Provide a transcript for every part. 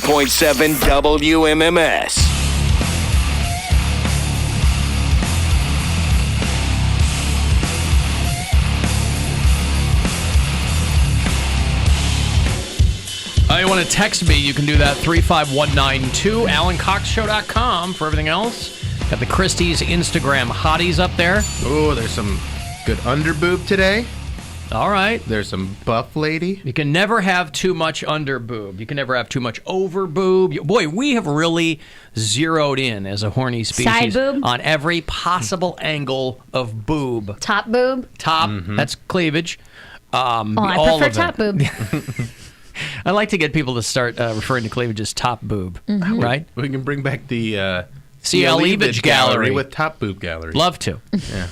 98.7 WMMS. You want to text me, you can do that, 35192, AlanCoxShow.com for everything else. Got the Christie's Instagram hotties up there. Oh, there's some good underboob today. All right. There's some buff lady. You can never have too much underboob. You can never have too much overboob. Boy, we have really zeroed in as a horny species Side boob? on every possible angle of boob. Top boob? Top, that's cleavage. I all prefer of top it. boob. I like to get people to start referring to cleavage as top boob, right? We can bring back the CL Evage Gallery with top boob gallery. Love to. Yeah.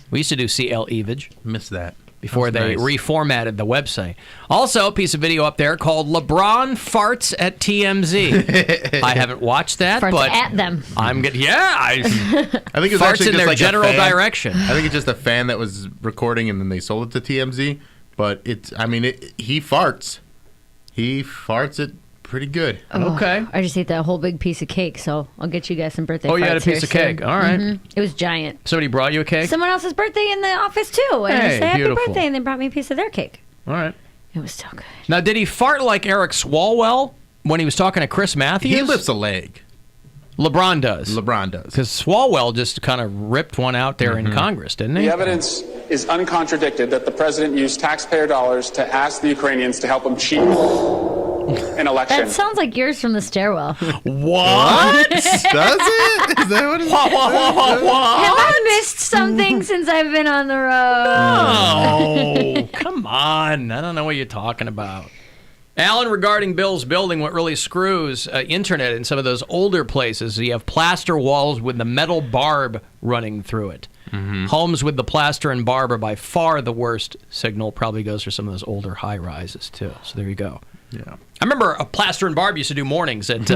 We used to do CL Evage. Miss that. Before they reformatted the website. Also, a piece of video up there called LeBron Farts at TMZ. I haven't watched that, Farts but at them. I'm good. Yeah, I think it's farts actually in just their like general a fan. direction. I think it's just a fan that was recording and then they sold it to TMZ. But he farts. He farts it pretty good. Oh, Okay. I just ate that whole big piece of cake, so I'll get you guys some birthday Oh, you had a farts here piece of soon. cake. All right. It was giant. Somebody brought you a cake? Someone else's birthday in the office, too. And I Hey, said happy beautiful. birthday, and they brought me a piece of their cake. All right. It was so good. Now, did he fart like Eric Swalwell when he was talking to Chris Matthews? He lifts a leg. LeBron does. LeBron does. Because Swalwell just kind of ripped one out there in Congress, didn't he? The evidence is uncontradicted that the president used taxpayer dollars to ask the Ukrainians to help him cheat an election. That sounds like yours from the stairwell. What? Does it? Is that what it is? What? Have I missed something since I've been on the road? Oh, come on. I don't know what you're talking about. Alan, regarding Bill's building, what really screws internet in some of those older places, you have plaster walls with the metal barb running through it. Homes with the plaster and barb are by far the worst signal. Probably goes for some of those older high-rises, too. So there you go. Yeah. I remember a plaster and barb used to do mornings at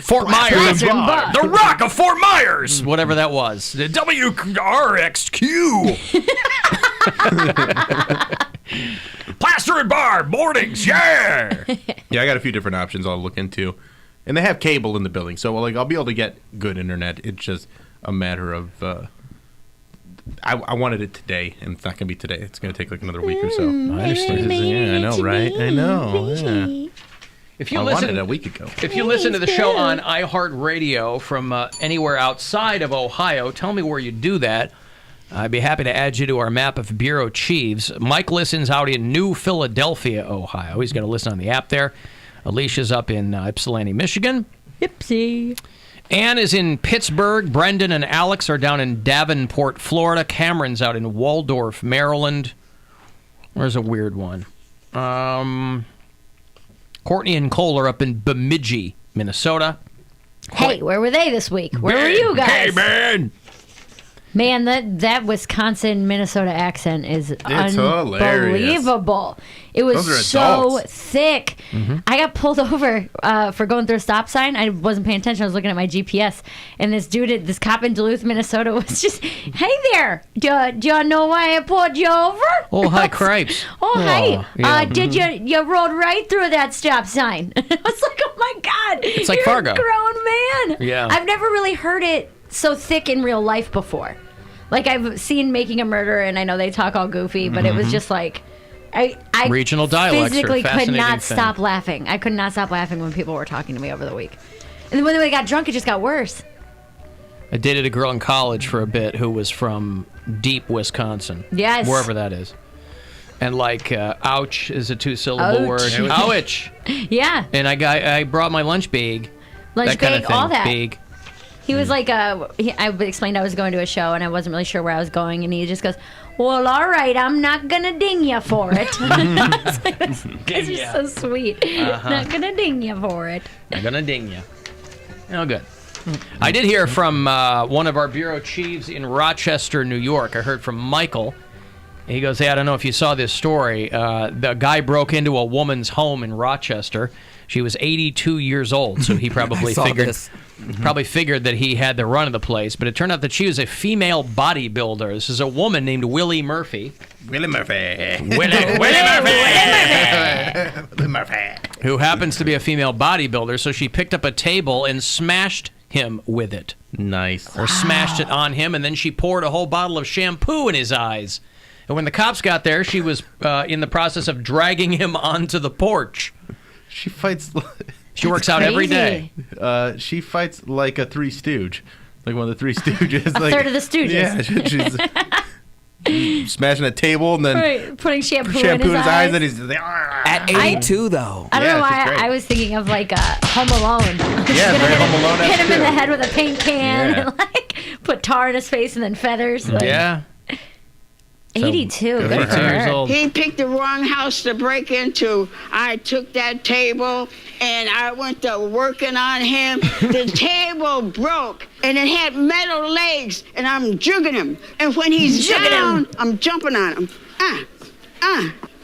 Fort Myers. Plaster and Barb. The Rock of Fort Myers, whatever that was. The WRXQ. Plaster and barb mornings, yeah. Yeah, I got a few different options I'll look into. And they have cable in the building, so I'll be able to get good internet. It's just a matter of I wanted it today, and it's not going to be today. It's going to take like another week or so. I understand. Yeah, I know, right? I know. Yeah. If you I listen, wanted it a week ago. If you listen to the show on iHeartRadio from anywhere outside of Ohio, tell me where you do that. I'd be happy to add you to our map of bureau chiefs. Mike listens out in New Philadelphia, Ohio. He's going to listen on the app there. Alicia's up in Ypsilanti, Michigan. Ypsi. Ann is in Pittsburgh. Brendan and Alex are down in Davenport, Florida. Cameron's out in Waldorf, Maryland. Where's a weird one? Courtney and Cole are up in Bemidji, Minnesota. Hey, where were they this week? Where were you guys? Hey, man! Man, that Wisconsin Minnesota accent is unbelievable. It was Those are so adults. thick. I got pulled over for going through a stop sign. I wasn't paying attention. I was looking at my GPS, and this cop in Duluth, Minnesota, was just, "Hey there, do you know why I pulled you over?" Oh, hi, cripes. Oh, hi. yeah. Did you rode right through that stop sign? I was like, oh my God, It's like you're Fargo. a grown man. Yeah. I've never really heard it so thick in real life before. Like, I've seen Making a Murderer, and I know they talk all goofy, but it was just like, I Regional dialects are physically could fascinating not thing. stop laughing. I could not stop laughing when people were talking to me over the week. And then when they got drunk, it just got worse. I dated a girl in college for a bit who was from deep Wisconsin. Yes. Wherever that is. And like, ouch is a two-syllable word. Ouch. Ouch. Yeah. And I brought my lunch bag. Lunch that kind bag, of thing. all that. Bag. He was like, I explained I was going to a show, and I wasn't really sure where I was going, and he just goes, "Well, all right, I'm not going to ding you for it." I was like, this is so sweet. Not going to ding you for it. I'm going to ding you. Oh, good. I did hear from one of our bureau chiefs in Rochester, New York. I heard from Michael. He goes, hey, I don't know if you saw this story. The guy broke into a woman's home in Rochester. She was 82 years old, so he probably figured that he had the run of the place. But it turned out that she was a female bodybuilder. This is a woman named Willie Murphy. Willie Murphy. Willie Murphy. Willie Murphy. who happens to be a female bodybuilder, so she picked up a table and smashed him with it. Nice. Or smashed it on him, and then she poured a whole bottle of shampoo in his eyes. And when the cops got there, she was in the process of dragging him onto the porch. She fights. She works out every day. She fights like a Three Stooge. Like one of the Three Stooges. A third of the Stooges. Yeah, she's smashing a table and then putting shampoo in his eyes. And he's at 82, though. I don't know why I was thinking of like Home Alone. Yeah, very Home Alone. Hit him in the head with a paint can and like put tar in his face and then feathers. Like, yeah. 82. Good for her. Years old. He picked the wrong house to break into. I took that table and I went to working on him. The table broke and it had metal legs and I'm jugging him. And when he's down, I'm jumping on him.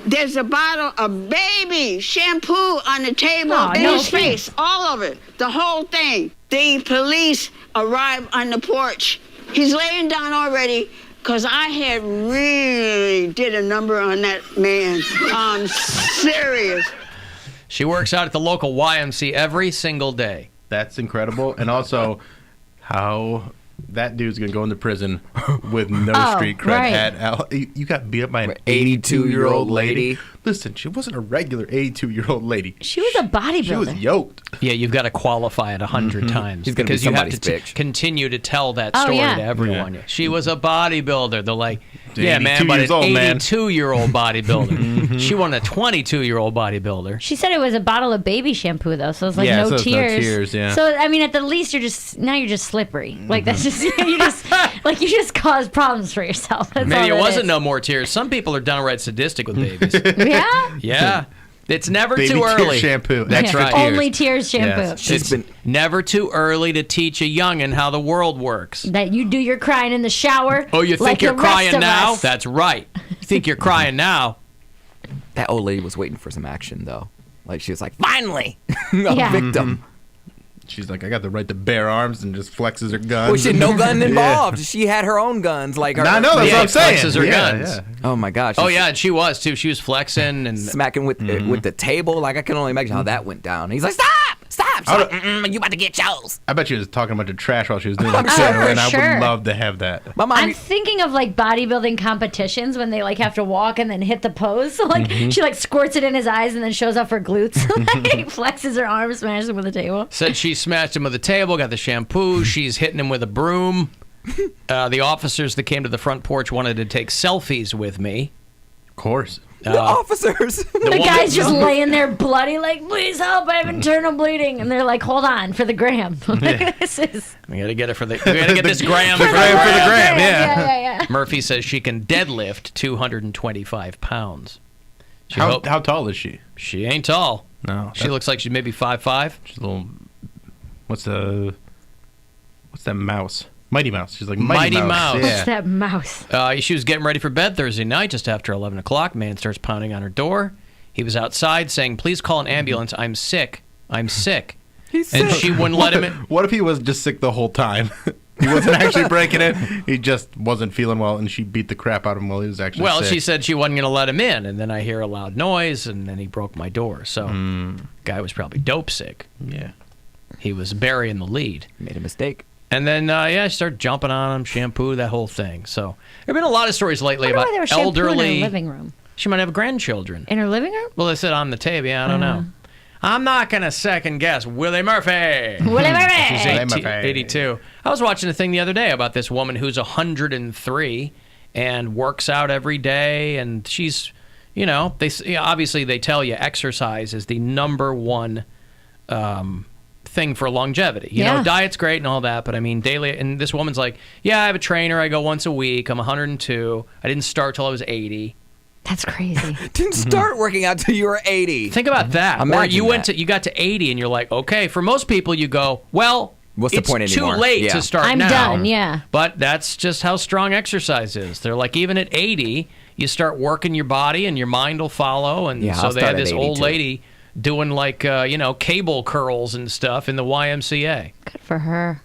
There's a bottle of baby shampoo on the table in his face. All of it. The whole thing. The police arrived on the porch. He's laying down already. Because I had really did a number on that man. I'm serious. She works out at the local YMCA every single day. That's incredible. And also, how that dude's going to go into prison with no street cred. You got beat up by an 82-year-old lady. Listen, she wasn't a regular 82-year-old lady. She was a bodybuilder. She was yoked. Yeah, you've got to qualify it 100 times. She's gonna be because you have somebody's to bitch. continue to tell that story to everyone. Yeah. She was a bodybuilder. They're like, yeah, 82 man, but years an old, man. 82-year-old bodybuilder. She wasn't a 22-year-old bodybuilder. She said it was a bottle of baby shampoo though, so it's like Yeah, no so it's no tears. tears, yeah. So I mean, at the least you're just slippery. Like that's just you just cause problems for yourself. That's Maybe all it that wasn't is. no more tears. Some people are downright sadistic with babies. Yeah. Yeah. It's never Baby too tear early. shampoo. That's right. Only tears shampoo. Yes. It's never too early to teach a youngin' how the world works. That you do your crying in the shower. Oh, you think like you're the rest crying of now? us. That's right. You think you're crying now? That old lady was waiting for some action, though. Like, she was like, finally! A Yeah. victim. She's like, I got the right to bear arms, and just flexes her guns. Well, she had no gun involved. She had her own guns. Like, her, I know, that's what I'm saying. Flexes her Yeah, guns. yeah. Oh, my gosh. Oh, yeah, and she was, too. She was flexing and... Smacking with the table. Like, I can only imagine how that went down. He's like, stop! She's like, you about to get yours. I bet she was talking a bunch of trash while she was doing I'm that. sure, And I sure. would love to have that. My mom... I'm thinking of like bodybuilding competitions when they like have to walk and then hit the pose. So like she like squirts it in his eyes and then shows off her glutes. Like flexes her arms, smashes him with a table. Said she smashed him with a table, got the shampoo. She's hitting him with a broom. The officers that came to the front porch wanted to take selfies with me. Of course. the officers. The guy's just laying there bloody, like, please help, I have internal bleeding. And they're like, hold on, for the gram. This is... We gotta get it for the. We gotta get this gram. The gram for the gram, Yeah. Murphy says she can deadlift 225 pounds. How tall is she? She ain't tall. No. She looks like she's maybe 5'5". She's a little. What's that mouse? Mighty Mouse. She's like Mighty Mouse. Mouse. Yeah. What's that mouse? She was getting ready for bed Thursday night, just after 11 o'clock. Man starts pounding on her door. He was outside saying, please call an ambulance. I'm sick. I'm sick. He's And sick. she wouldn't let him in. What if he was just sick the whole time? He wasn't actually breaking it. He just wasn't feeling well, and she beat the crap out of him while he was actually Well, sick. she said she wasn't going to let him in, and then I hear a loud noise, and then he broke my door. So, guy was probably dope sick. Yeah. He was burying the lead. Made a mistake. And then, she started jumping on him, shampoo, that whole thing. So, there have been a lot of stories lately I wonder about why they were shampooing elderly. in her living room. She might have grandchildren. In her living room? Well, they said on the tape. Yeah, I don't know. I'm not going to second guess Willie Murphy. Willie She's Murphy! 82. I was watching a thing the other day about this woman who's 103 and works out every day, and she's, obviously they tell you exercise is the number one thing for longevity. You know, diet's great and all that, but I mean daily. And this woman's like, yeah, I have a trainer. I go once a week. I'm 102. I didn't start till I was 80. That's crazy. Didn't start working out till you were 80. Think about that. Imagine Or you went that. to, you got to 80 and you're like, okay. For most people, you go, well, What's the it's point too anymore? late Yeah. to start I'm now. done, yeah. But that's just how strong exercise is. They're like, even at 80, you start working your body and your mind will follow. And Yeah, so I'll they had start at this 80 old too. lady doing like, cable curls and stuff in the YMCA. Good for her.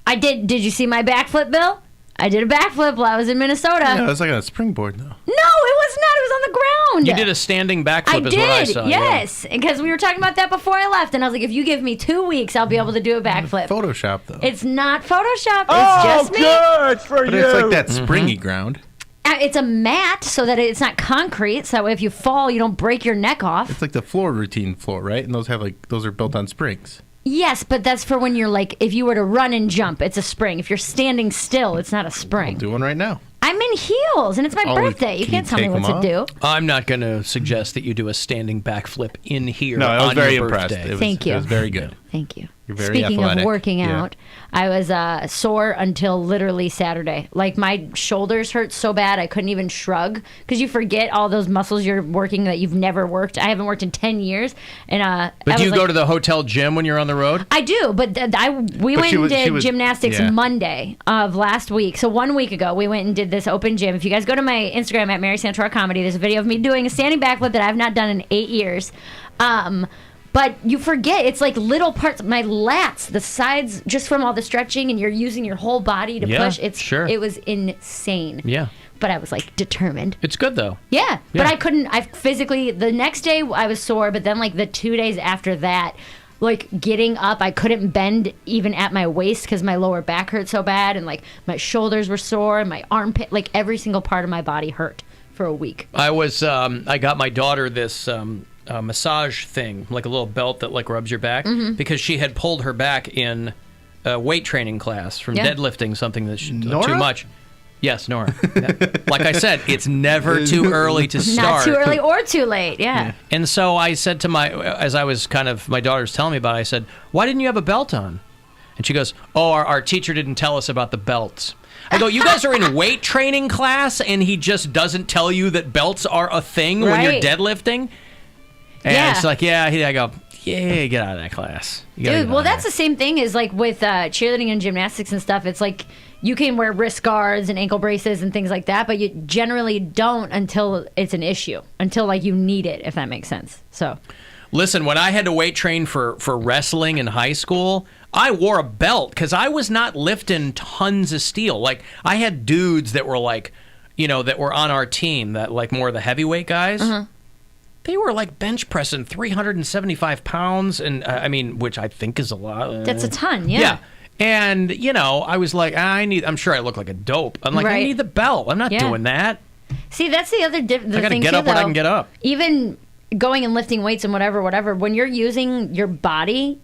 I did you see my backflip, Bill? I did a backflip while I was in Minnesota. Yeah, it was like a springboard, though. No, it was not. It was on the ground. You did a standing backflip I is did, what I saw. yes. Because we were talking about that before I left, and I was like, if you give me 2 weeks, I'll be able to do a backflip. Photoshop, though. It's not Photoshop. It's just me. good for But you. it's like that springy ground. It's a mat so that it's not concrete, so that way if you fall, you don't break your neck off. It's like the floor routine floor, right? And those are built on springs. Yes, but that's for when you're like, if you were to run and jump, it's a spring. If you're standing still, it's not a spring. I'll do one right now. I'm in heels, and it's my Oh, birthday. You can can't you tell me take what them to off? do. I'm not going to suggest that you do a standing backflip in here. No, I was on very your impressed. birthday. It was very good. Thank you. You're very Speaking athletic. of working Yeah. out, I was sore until literally Saturday. Like my shoulders hurt so bad I couldn't even shrug because you forget all those muscles you're working that you've never worked. I haven't worked in 10 years, and But I do you was go like, to the hotel gym when you're on the road? I do, but we But went she and was- she did was- gymnastics yeah. Monday of last week. So 1 week ago, we went and did this open gym. If you guys go to my Instagram at Mary Santora Comedy, there's a video of me doing a standing backflip that I've not done in 8 years. But you forget, it's like little parts, my lats, the sides, just from all the stretching, and you're using your whole body to Yeah, push. sure. It was insane. Yeah. But I was like determined. It's good, though. Yeah, but Yeah. I couldn't. I physically the next day I was sore, but then like the 2 days after that, like getting up, I couldn't bend even at my waist because my lower back hurt so bad, and like my shoulders were sore, and my armpit, like every single part of my body hurt for a week. I got my daughter this massage thing, like a little belt that like rubs your back, because she had pulled her back in a weight training class from Yeah. deadlifting something that she too Nora? much. Yes, Nora. Like I said, it's never too early to start. Not too early or too late. Yeah. And so I said to as I was my daughter's telling me about it, I said, why didn't you have a belt on? And she goes, oh, our teacher didn't tell us about the belts. I go, you guys are in weight training class and he just doesn't tell you that belts are a thing when you're Right. deadlifting? And Yeah. it's like, I go, get out of that class. You gotta Dude, get well, out of that's there. the same thing as like with cheerleading and gymnastics and stuff. It's like you can wear wrist guards and ankle braces and things like that, but you generally don't until it's an issue, until like you need it, if that makes sense. So, Listen, when I had to weight train for wrestling in high school, I wore a belt because I was not lifting tons of steel. Like, I had dudes that were like, that were on our team, that like more of the heavyweight guys. They were like bench pressing 375 pounds, and which I think is a lot. that's a ton, yeah. Yeah. And, I was like, I'm sure I look like a dope. I'm like, I Right. need the belt. I'm not Yeah. doing that. See, that's the other the I gotta thing get too, up when I though. can get up. Even going and lifting weights and whatever, when you're using your body,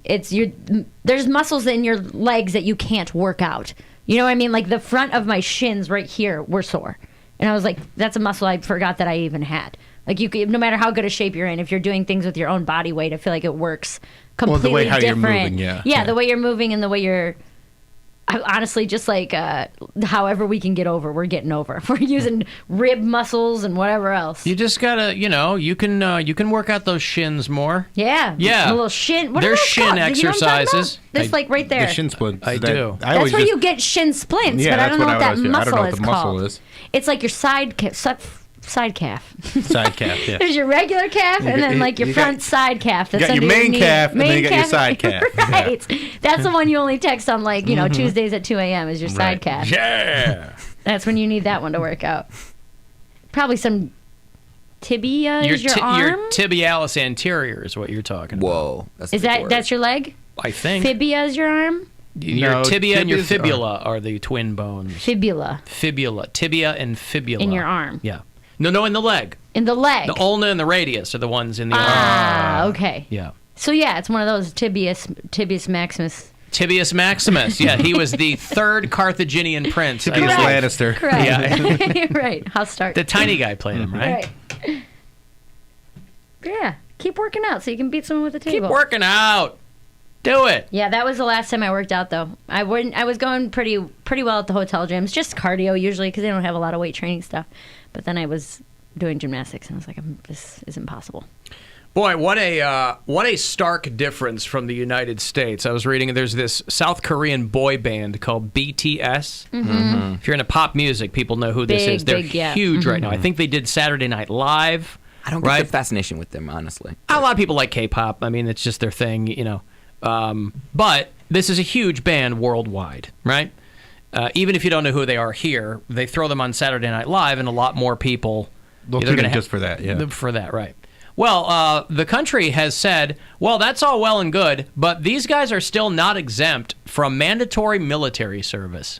there's muscles in your legs that you can't work out. You know what I mean? Like the front of my shins right here were sore. And I was like, that's a muscle I forgot that I even had. Like no matter how good a shape you're in, if you're doing things with your own body weight, I feel like it works completely the way how you're different. moving, yeah. The way you're moving and the way you're honestly just like however we can get over, we're getting over. We're using rib muscles and whatever else. You just gotta, you can work out those shins more. Yeah. Yeah. A little shin. What are There's those shin called? You know what I'm talking about? exercises. This like right there. The shin splints. I do. That's where you get shin splints, Yeah, but I that's don't know what what that I don't know muscle what is the muscle called. is. It's like your side calf. Side calf. Side calf, yeah. There's your regular calf, and then like your you front got- side calf. That's got your under main knee. calf, and then you got your side calf. Right. That's the one you only text on like Tuesdays at 2 a.m. is your side Right. calf. Yeah. That's when you need that one to work out. Probably tibia is your arm. Your tibialis anterior is what you're talking about. Whoa. That's a Is big that word. that's your leg? I think. Fibia is your arm. Your No, tibia and your tibias are- fibula are the twin bones. Fibula Fibula. Tibia and fibula. in your arm. Yeah. No, in the leg. In the leg. The ulna and the radius are the ones in the arm. Ah, okay. Yeah. So yeah, it's one of those tibius maximus. Tibius Maximus. Yeah, he was the third Carthaginian prince. Tibius I- Lannister. Correct. Yeah. Right. I'll start. The tiny guy played him, right? Right. Yeah. Keep working out so you can beat someone with a Keep table. working out. Do it. Yeah, that was the last time I worked out though. I was going pretty well at the hotel gyms, just cardio usually because they don't have a lot of weight training stuff. But then I was doing gymnastics and I was like, this is impossible. Boy, what a stark difference from the United States. I was reading there's this South Korean boy band called BTS. Mm-hmm. If you're into pop music, people know who this Big, is. They're big, yeah. huge right now. I think they did Saturday Night Live. I don't get the fascination with them, honestly. A lot of people like K-pop. I mean, it's just their thing, But this is a huge band worldwide, right? Even if you don't know who they are here, they throw them on Saturday Night Live, and a lot more people They'll tune in just for that, yeah. For that, right. Well, the country has said, well, that's all well and good, but these guys are still not exempt from mandatory military service.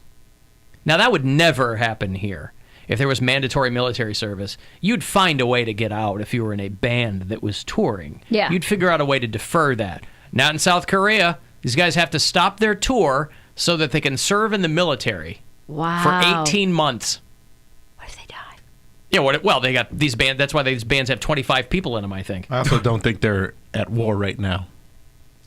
Now, that would never happen here. If there was mandatory military service, you'd find a way to get out if you were in a band that was touring. Yeah. You'd figure out a way to defer that. Not in South Korea. These guys have to stop their tour so that they can serve in the military for 18 months. What if they die? Yeah, well, they got these bands. That's why these bands have 25 people in them, I think. I also don't think they're at war right now.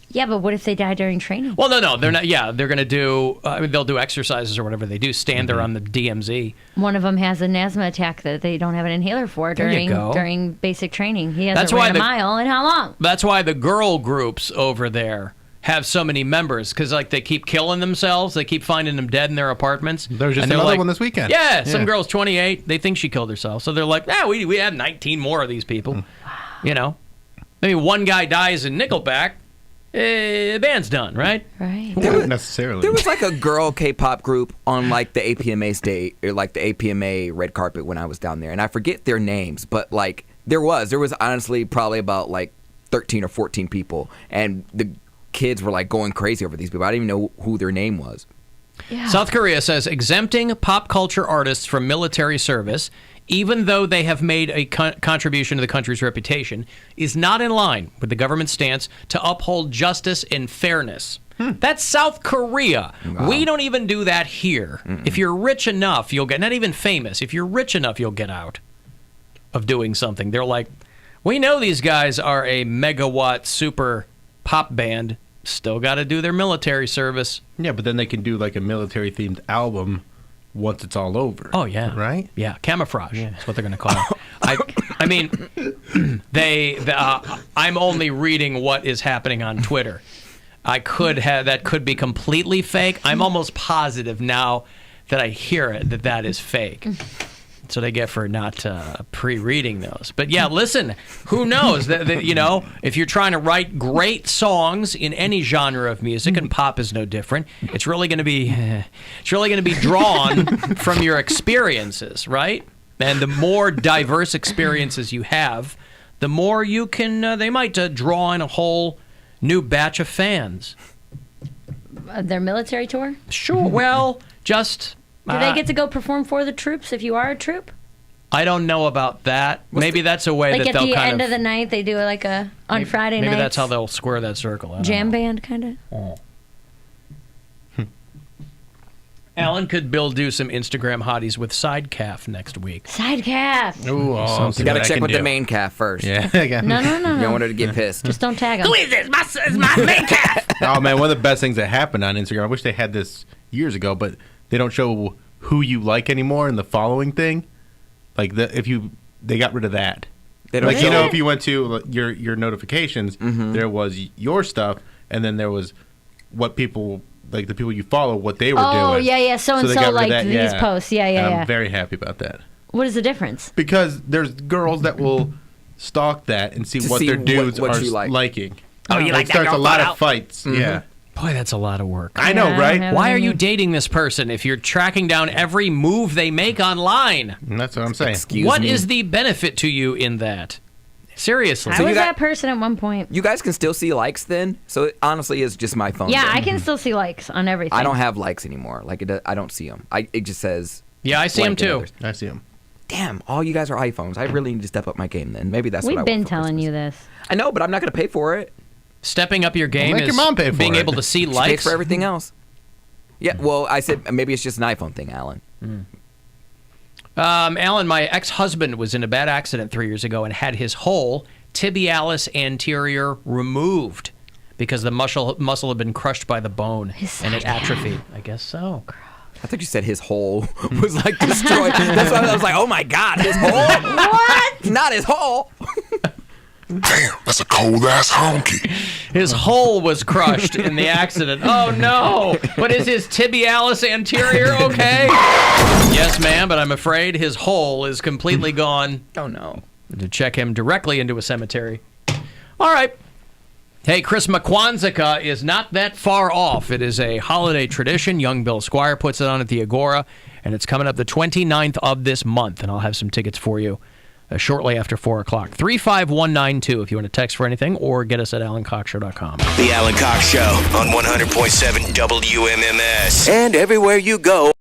Yeah, but what if they die during training? Well, no, they're not. Yeah, they're going to do. They'll do exercises or whatever they do. Stand there on the DMZ. One of them has an asthma attack that they don't have an inhaler for during basic training. He hasn't ran a mile in how long? That's why the girl groups over there have so many members, because like they keep killing themselves. They keep finding them dead in their apartments. There's just another one this weekend. Yeah, some girl's 28. They think she killed herself, so they're like, we have 19 more of these people. You know, maybe one guy dies in Nickelback. The band's done, right? Right. Not necessarily. There was like a girl K-pop group on like the APMA state, or like the APMA red carpet when I was down there, and I forget their names, but like there was honestly probably about like 13 or 14 people, and the kids were like going crazy over these people. I didn't even know who their name was. Yeah. South Korea says exempting pop culture artists from military service, even though they have made a contribution to the country's reputation, is not in line with the government's stance to uphold justice and fairness. That's South Korea. Wow. We don't even do that here. If you're rich enough, you'll get, not even famous, if you're rich enough, you'll get out of doing something. They're like, we know these guys are a megawatt super pop band, still got to do their military service. Yeah, but then they can do like a military-themed album once it's all over. Oh, yeah. Right? Yeah, camouflage. Yeah. That's what they're going to call it. I mean, I'm only reading what is happening on Twitter. That could be completely fake. I'm almost positive now that I hear it that is fake. That's what I get for not pre-reading those. But yeah, listen, who knows? You know, if you're trying to write great songs in any genre of music, and pop is no different, it's really going to be drawn from your experiences, right? And the more diverse experiences you have, the more you can. They might draw in a whole new batch of fans. Their military tour? Sure. Well, just. Do they get to go perform for the troops if you are a troop? I don't know about that. Maybe that's a way like that they'll at the kind end of the night, they do it on Friday night. Maybe that's how they'll square that circle. I don't Jam know. band, kind of. Oh. Alan, could Bill do some Instagram hotties with side calf next week? Side calf. Ooh, You got to check with the main calf first. Yeah. No. You don't want her to get pissed. Just don't tag them. Who is this? It's my main calf. Oh man, one of the best things that happened on Instagram. I wish they had this years ago, but they don't show who you like anymore in the following thing. Like they got rid of that. They don't Like show if you went to your notifications, there was your stuff, and then there was what people like the people you follow, what they were doing. Oh yeah. So and they so got rid of like that, these posts. Yeah. And I'm very happy about that. What is the difference? Because there's girls that will stalk that and see To what see their dudes what are you like. liking. Oh, you like that starts girl a lot photo? of fights. Yeah. Boy, that's a lot of work. I know, right? Why are you dating this person if you're tracking down every move they make online? And that's what I'm saying. What is the benefit to you in that? Seriously. I you was got- that person at one point. You guys can still see likes then? So it honestly is just my phone. Yeah, then. I can still see likes on everything. I don't have likes anymore. Like I don't see them. It just says. Yeah, I see them blank and too. others. I see them. Damn, all you guys are iPhones. I really need to step up my game then. Maybe that's what I We've want been for telling Christmas. you this. I know, but I'm not going to pay for it. Stepping up your game make is your mom pay for being it. able to see She pays likes. for everything else. Yeah, well, I said maybe it's just an iPhone thing, Alan. Alan, my ex-husband was in a bad accident 3 years ago and had his whole tibialis anterior removed because the muscle had been crushed by the bone and it atrophied. I guess so. I thought you said his hole was like destroyed. That's why I was like, oh my God, his hole? What? Not his hole. Damn, that's a cold-ass honky. His hole was crushed in the accident. Oh, no. But is his tibialis anterior okay? Yes, ma'am, but I'm afraid his hole is completely gone. Oh no. To check him directly into a cemetery. All right. Hey, Christmas Kwanzaa is not that far off. It is a holiday tradition. Young Bill Squire puts it on at the Agora, and it's coming up the 29th of this month, and I'll have some tickets for you shortly after 4 o'clock. 35192 if you want to text for anything, or get us at alancoxshow.com. The Alan Cox Show on 100.7 WMMS. And everywhere you go.